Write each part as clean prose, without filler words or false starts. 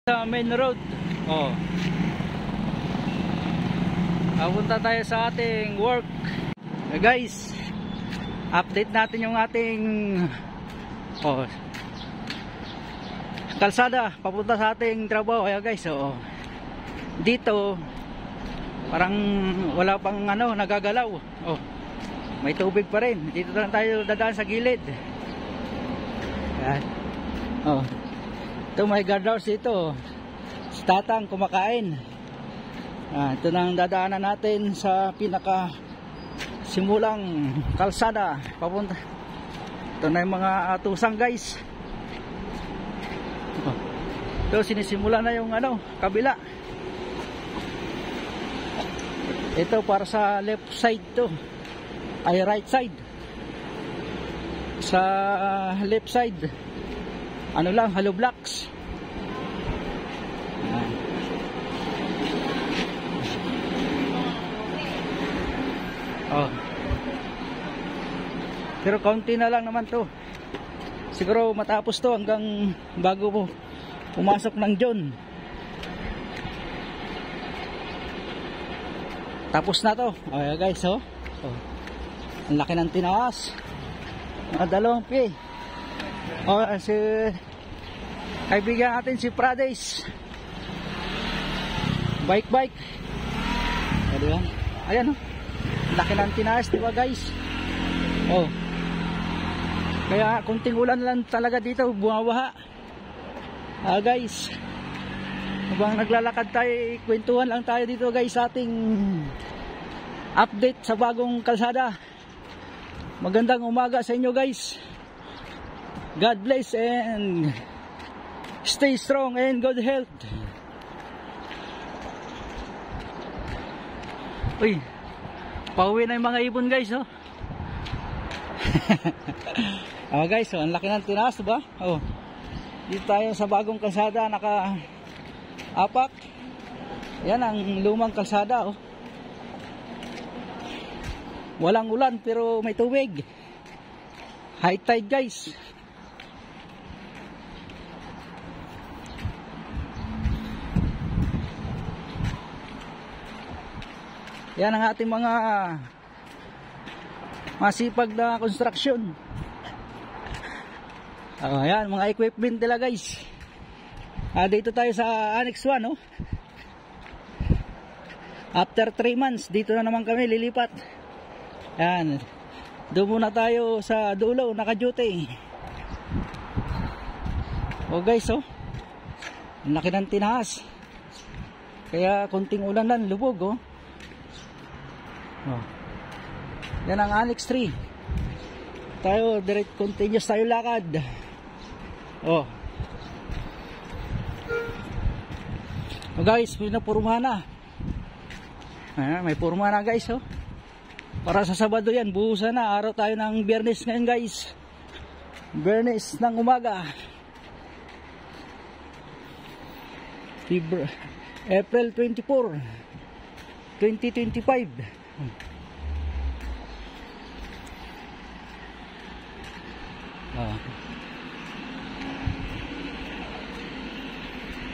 Sa main road. Oh. Punta tayo sa ating work. Guys, update natin yung ating kalsada papunta sa ating trabaho. Ayan guys, dito parang wala pang nagagalaw. May tubig pa rin. Dito lang tayo dadaan sa gilid. Ayan. Ito may guardhouse dito. Si Tatang kumakain. Ito nang dadaanan natin sa pinaka simulang kalsada papunta. Ito na yung mga tusang guys. Ito sinisimula na yung kabila. Ito para sa left side to. Ay right side. Sa left side hollow blocks. Pero kaunti na lang naman to. Siguro matapos to hanggang bago mo pumasok ng John. Tapos na to. Ayan guys, ang laki ng tinaas. Dalawang pi. Si kaibigan natin si Prades. Bike. Ayan laki ng tinaas, diba guys? Kaya kunting ulan lang talaga dito, bumabaha. Guys, habang naglalakad tayo, kwentuhan lang tayo dito guys sa ating update sa bagong kalsada. Magandang umaga sa inyo guys. God bless and stay strong and good health. Uy, pauwi na yung mga ibon guys, guys, ang laki ng tinaas ba? Dito tayo sa bagong kalsada, naka-apak. Yan ang lumang kalsada, Walang ulan pero may tubig. High tide guys. Yan ang ating mga masipag na construction. Ayan, mga equipment nila guys. Dito tayo sa Annex 1, After 3 months, dito na naman kami lilipat. Ayan. Doon muna tayo sa dulo, naka-duty. Guys, ang laki ng tinaas. Kaya kunting ulan lang, lubog, Yan ang Annex 3. Tayo direct continuous tayo lakad. Guys, may napurma na. May purma na guys, Para sa Sabado yan, buhusan na. Araw tayo ng Biyernes ngayon guys. Biyernes ng umaga. April 24, 2025.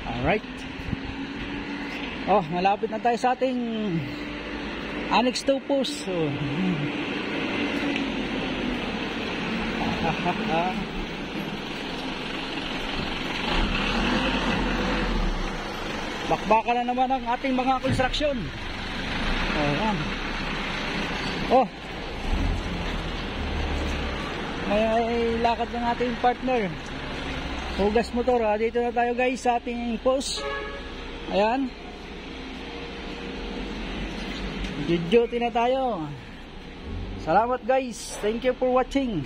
Alright. Malapit na tayo sa ating Annex 2 post. Bakbakan na naman ang ating mga construction. May lakad ng ating partner. Hugas motor. Dito na tayo guys sa ating post. Ayan. Duty na tayo. Salamat guys. Thank you for watching.